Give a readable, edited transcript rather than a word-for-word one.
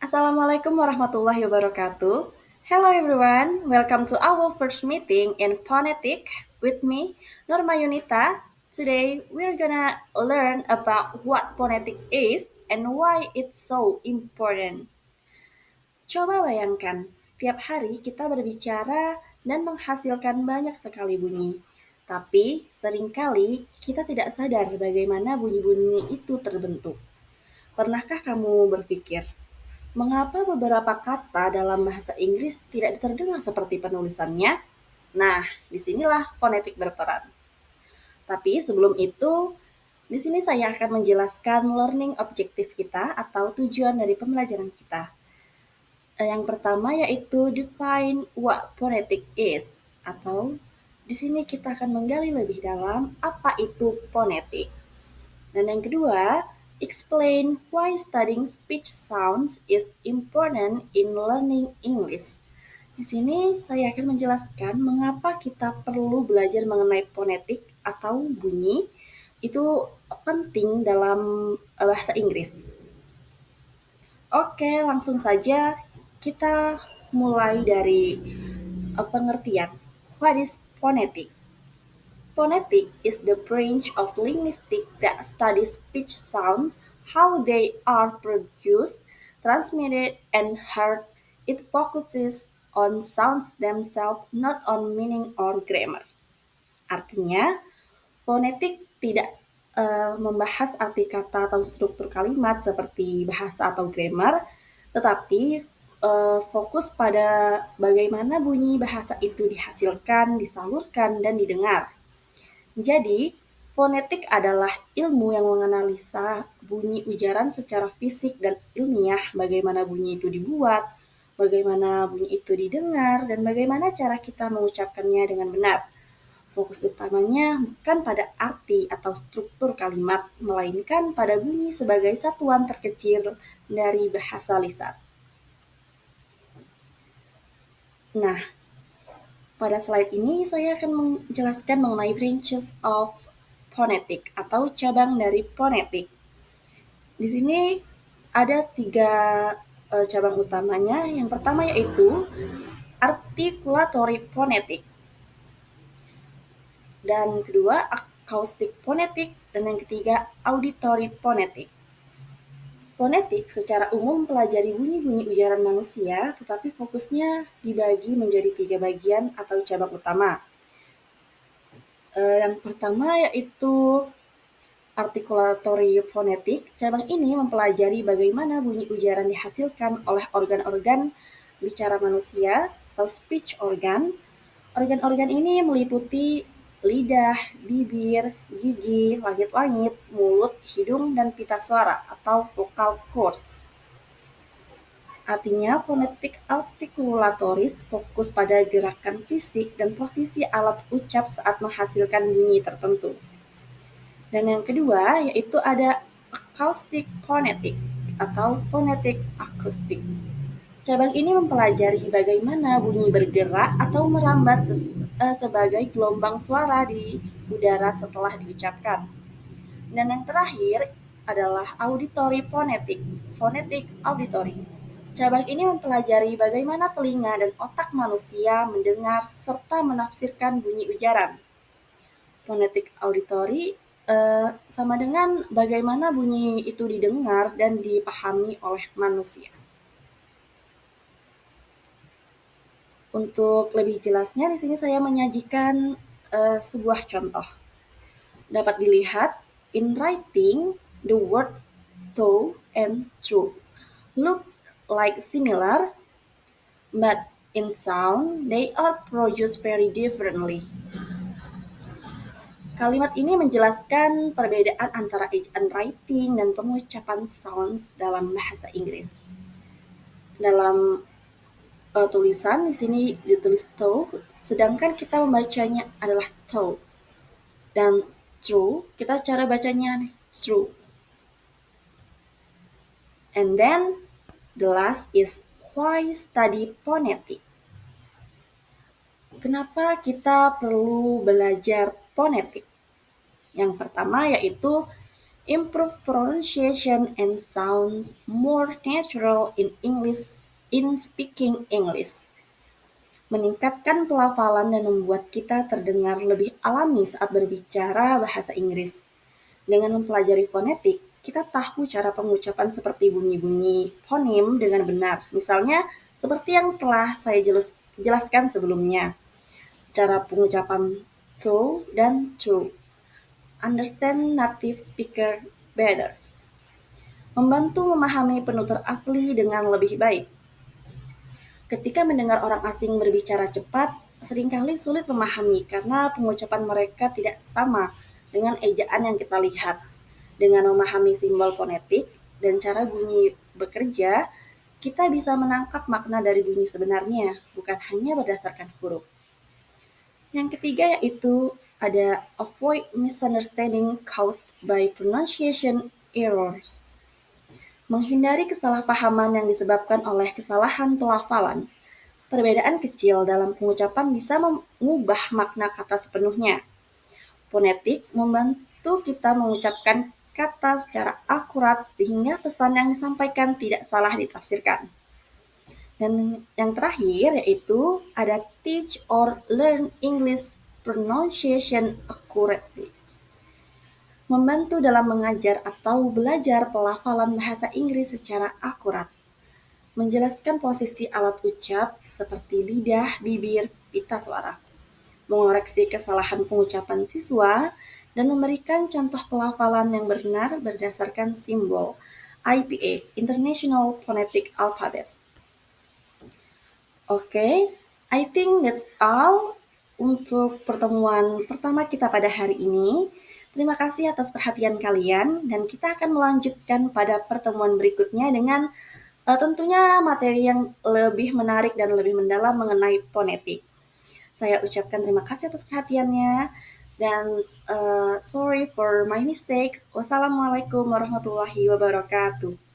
Assalamualaikum warahmatullahi wabarakatuh. Hello everyone, welcome to our first meeting in Phonetic with me, Norma Yunita. Today we're gonna learn about what phonetic is and why it's so important. Coba bayangkan, setiap hari kita berbicara dan menghasilkan banyak sekali bunyi. Tapi seringkali kita tidak sadar bagaimana bunyi-bunyi itu terbentuk. Pernahkah kamu berpikir, mengapa beberapa kata dalam bahasa Inggris tidak terdengar seperti penulisannya? Nah, disinilah fonetik berperan. Tapi sebelum itu, di sini saya akan menjelaskan learning objektif kita atau tujuan dari pembelajaran kita. Yang pertama yaitu define what phonetic is, atau di sini kita akan menggali lebih dalam apa itu fonetik. Dan yang kedua, explain why studying speech sounds is important in learning English. Di sini saya akan menjelaskan mengapa kita perlu belajar mengenai fonetik atau bunyi itu penting dalam bahasa Inggris. Oke, langsung saja kita mulai dari pengertian. What is phonetic? Phonetic is the branch of linguistics that studies speech sounds, how they are produced, transmitted, and heard. It focuses on sounds themselves, not on meaning or grammar. Artinya, fonetik tidak membahas arti kata atau struktur kalimat seperti bahasa atau grammar, tetapi fokus pada bagaimana bunyi bahasa itu dihasilkan, disalurkan, dan didengar. Jadi, fonetik adalah ilmu yang menganalisa bunyi ujaran secara fisik dan ilmiah, bagaimana bunyi itu dibuat, bagaimana bunyi itu didengar, dan bagaimana cara kita mengucapkannya dengan benar. Fokus utamanya bukan pada arti atau struktur kalimat, melainkan pada bunyi sebagai satuan terkecil dari bahasa lisan. Nah, pada slide ini saya akan menjelaskan mengenai branches of phonetic atau cabang dari fonetik. Di sini ada tiga cabang utamanya. Yang pertama yaitu articulatory phonetic. Dan kedua acoustic phonetic, dan yang ketiga auditory phonetic. Fonetik secara umum mempelajari bunyi-bunyi ujaran manusia, tetapi fokusnya dibagi menjadi tiga bagian atau cabang utama. Yang pertama yaitu articulatory phonetic. Cabang ini mempelajari bagaimana bunyi ujaran dihasilkan oleh organ-organ bicara manusia atau speech organ. Organ-organ ini meliputi lidah, bibir, gigi, langit-langit, mulut, hidung, dan pita suara atau vocal cords. Artinya, fonetik artikulatoris fokus pada gerakan fisik dan posisi alat ucap saat menghasilkan bunyi tertentu. Dan yang kedua yaitu ada acoustic phonetic atau fonetik akustik. Cabang ini mempelajari bagaimana bunyi bergerak atau merambat sebagai gelombang suara di udara setelah diucapkan. Dan yang terakhir adalah auditory phonetic, fonetik auditory. Cabang ini mempelajari bagaimana telinga dan otak manusia mendengar serta menafsirkan bunyi ujaran. Fonetik auditory sama dengan bagaimana bunyi itu didengar dan dipahami oleh manusia. Untuk lebih jelasnya, di sini saya menyajikan sebuah contoh. Dapat dilihat, in writing, the word to and true look like similar, but in sound, they are produced very differently. Kalimat ini menjelaskan perbedaan antara ejaan writing dan pengucapan sounds dalam bahasa Inggris. Dalam tulisan di sini ditulis to, sedangkan kita membacanya adalah to. Dan true, kita cara bacanya true. And then the last is why study phonetic. Kenapa kita perlu belajar fonetik? Yang pertama yaitu improve pronunciation and sounds more natural in English in speaking English, meningkatkan pelafalan dan membuat kita terdengar lebih alami saat berbicara bahasa Inggris. Dengan mempelajari fonetik, kita tahu cara pengucapan seperti bunyi-bunyi fonim dengan benar. Misalnya, seperti yang telah saya jelaskan sebelumnya. Cara pengucapan to dan to. Understand native speaker better. Membantu memahami penutur asli dengan lebih baik. Ketika mendengar orang asing berbicara cepat, seringkali sulit memahami karena pengucapan mereka tidak sama dengan ejaan yang kita lihat. Dengan memahami simbol fonetik dan cara bunyi bekerja, kita bisa menangkap makna dari bunyi sebenarnya, bukan hanya berdasarkan huruf. Yang ketiga yaitu ada avoid misunderstanding caused by pronunciation errors. Menghindari kesalahpahaman yang disebabkan oleh kesalahan pelafalan. Perbedaan kecil dalam pengucapan bisa mengubah makna kata sepenuhnya. Fonetik membantu kita mengucapkan kata secara akurat sehingga pesan yang disampaikan tidak salah ditafsirkan. Dan yang terakhir yaitu ada teach or learn English pronunciation accurately. Membantu dalam mengajar atau belajar pelafalan bahasa Inggris secara akurat. Menjelaskan posisi alat ucap seperti lidah, bibir, pita suara. Mengoreksi kesalahan pengucapan siswa, dan memberikan contoh pelafalan yang benar berdasarkan simbol IPA, International Phonetic Alphabet. Oke, I think that's all untuk pertemuan pertama kita pada hari ini. Terima kasih atas perhatian kalian dan kita akan melanjutkan pada pertemuan berikutnya dengan tentunya materi yang lebih menarik dan lebih mendalam mengenai fonetik. Saya ucapkan terima kasih atas perhatiannya dan sorry for my mistakes. Wassalamualaikum warahmatullahi wabarakatuh.